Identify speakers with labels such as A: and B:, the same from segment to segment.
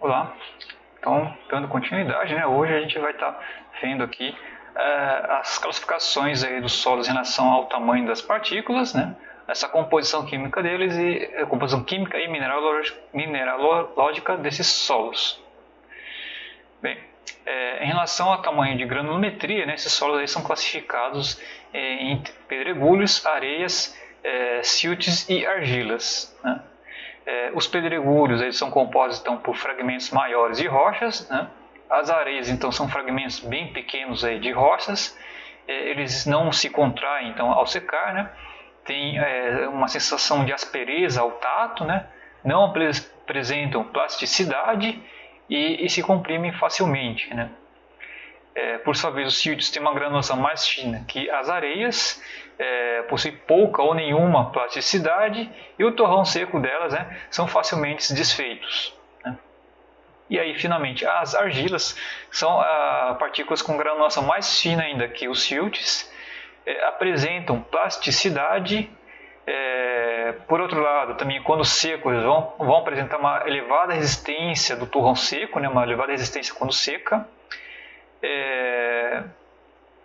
A: Olá, então dando continuidade, né? Hoje a gente vai estar vendo aqui as classificações aí dos solos em relação ao tamanho das partículas, né? Essa composição química deles e a composição química e mineralógica desses solos. Bem, em relação ao tamanho de granulometria, né, esses solos aí são classificados em pedregulhos, areias, siltes e argilas, né? Os pedregulhos eles são compostos então, por fragmentos maiores de rochas, né? As areias então são fragmentos bem pequenos aí de rochas, eles não se contraem então ao secar, né? Tem uma sensação de aspereza ao tato, né? Não apresentam plasticidade e se comprimem facilmente, né? Por sua vez, os siltes têm uma granulação mais fina que as areias, possui pouca ou nenhuma plasticidade e o torrão seco delas, né, são facilmente desfeitos, né? E aí, finalmente, as argilas são partículas com granulação mais fina ainda que os siltes, apresentam plasticidade. Por outro lado, também quando secos, eles vão apresentar uma elevada resistência do torrão seco, né, uma elevada resistência quando seca.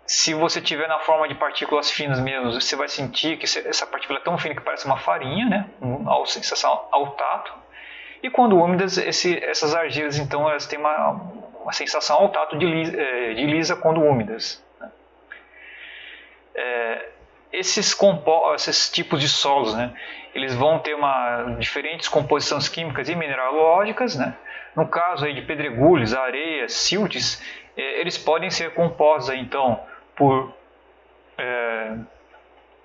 A: Se você tiver na forma de partículas finas mesmo, você vai sentir que essa partícula é tão fina que parece uma farinha, né? A sensação ao tato. E quando úmidas, essas argilas então elas têm uma sensação ao tato de lisa quando úmidas, né? Esses tipos de solos, né? Eles vão ter diferentes composições químicas e mineralógicas, né? No caso aí de pedregulhos, areias, siltes, eles podem ser compostos aí, então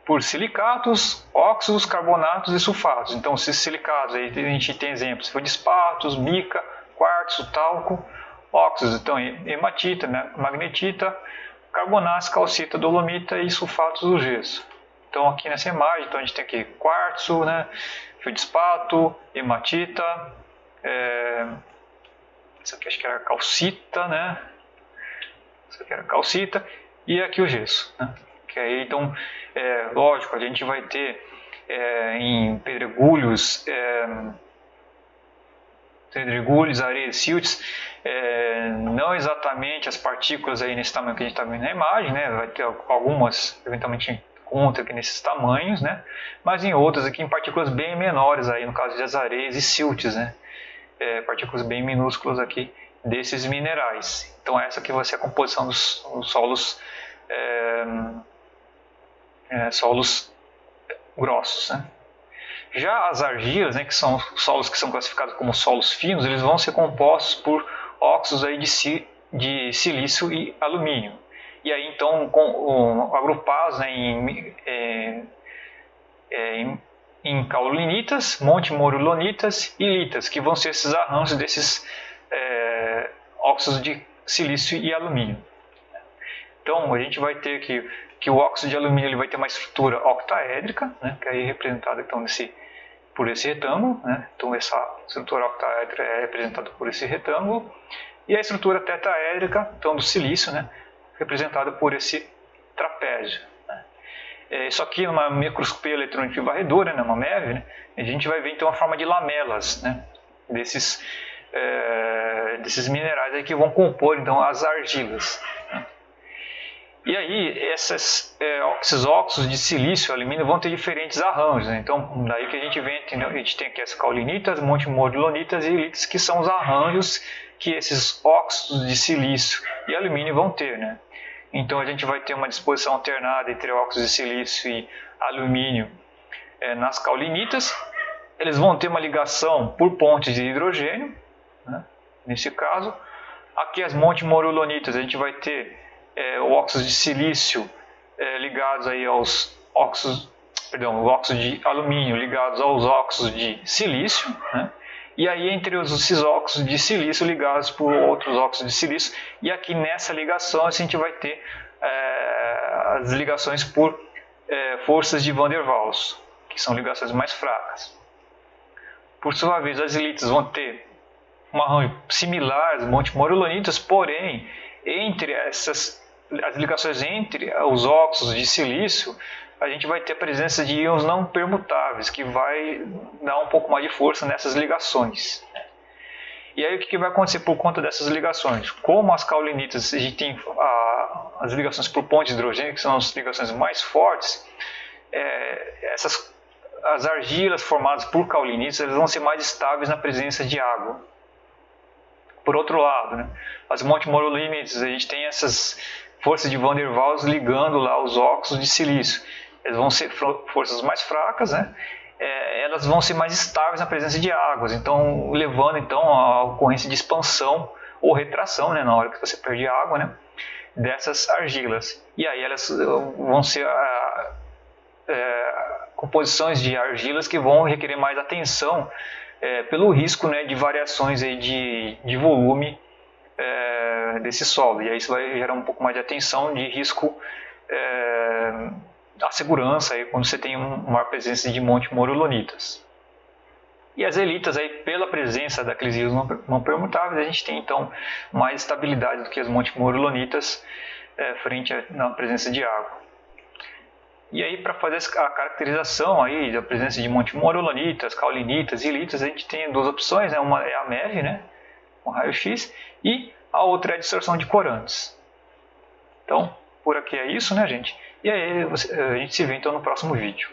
A: por silicatos, óxidos, carbonatos e sulfatos. Então, esses silicatos, aí a gente tem exemplos: feldespatos, mica, quartzo, talco. Óxidos, então, hematita, magnetita, carbonatos, calcita, dolomita e sulfatos do gesso. Então, aqui nessa imagem, então, a gente tem aqui quartzo, né, feldespato, hematita, isso aqui acho que era calcita, né? Isso aqui era calcita. E aqui o gesso, né? Que aí, então, lógico, a gente vai ter em pedregulhos, areias, siltes, não exatamente as partículas aí nesse tamanho que a gente está vendo na imagem, né? Vai ter algumas, eventualmente, encontra aqui nesses tamanhos, né? Mas em outras aqui em partículas bem menores, aí, no caso das areias e siltes, né? Partículas bem minúsculas aqui desses minerais. Então essa aqui vai ser a composição dos solos solos grossos, né? Já as argilas, né, que são solos que são classificados como solos finos, eles vão ser compostos por óxidos aí de silício e alumínio. E aí então agrupados, né, em caulinitas, montemorulonitas e litas, que vão ser esses arranjos desses óxidos de silício e alumínio. Então a gente vai ter que o óxido de alumínio ele vai ter uma estrutura octaédrica, né, que é representada então por esse retângulo, né? Então essa estrutura octaédrica é representada por esse retângulo, e a estrutura tetraédrica então do silício, né, representada por esse trapézio, né? Isso aqui numa microscopia eletrônica varredora, né, uma MEV, né, a gente vai ver então a forma de lamelas, né, desses minerais aí que vão compor então as argilas, né? E aí esses óxidos de silício e alumínio vão ter diferentes arranjos, né? Então daí que a gente vê, entendeu? A gente tem aqui as caulinitas, montemorulonitas e litas, que são os arranjos que esses óxidos de silício e alumínio vão ter, né? Então a gente vai ter uma disposição alternada entre óxidos de silício e alumínio nas caulinitas. Eles vão ter uma ligação por pontes de hidrogênio, né? Nesse caso. Aqui as montemorulonitas, a gente vai ter o óxido de silício ligados aí aos óxidos, os óxidos de alumínio ligados aos óxidos de silício, né? E aí entre esses óxidos de silício ligados por outros óxidos de silício, e aqui nessa ligação a gente vai ter as ligações por forças de Van der Waals, que são ligações mais fracas. Por sua vez, as litas vão ter um arranjo similar às montemorulonitas, porém entre as ligações entre os óxidos de silício, a gente vai ter a presença de íons não permutáveis, que vai dar um pouco mais de força nessas ligações. E aí o que vai acontecer por conta dessas ligações? Como as caulinitas, a gente tem as ligações por ponte de hidrogênio, que são as ligações mais fortes, as argilas formadas por caulinitas, elas vão ser mais estáveis na presença de água. Por outro lado, né, as montemorillonitas, a gente tem essas forças de Van der Waals ligando lá os óxidos de silício. Elas vão ser forças mais fracas, né? Elas vão ser mais estáveis na presença de águas, então levando então a ocorrência de expansão ou retração, né, na hora que você perde água, né, dessas argilas. E aí elas vão ser composições de argilas que vão requerer mais atenção pelo risco, né, de variações aí de volume desse solo. E aí isso vai gerar um pouco mais de atenção de risco à segurança aí, quando você tem uma maior presença de montemorillonitas. E as elitas, aí, pela presença daqueles rios não permutáveis, a gente tem então mais estabilidade do que as montemorillonitas frente à presença de água. E aí, para fazer a caracterização aí da presença de montemorillonitas, caulinitas e ilitas, a gente tem duas opções, né? Uma é a MEV, né, com raio-x, e a outra é a distorção de corantes. Então, por aqui é isso, né, gente? E aí a gente se vê então no próximo vídeo.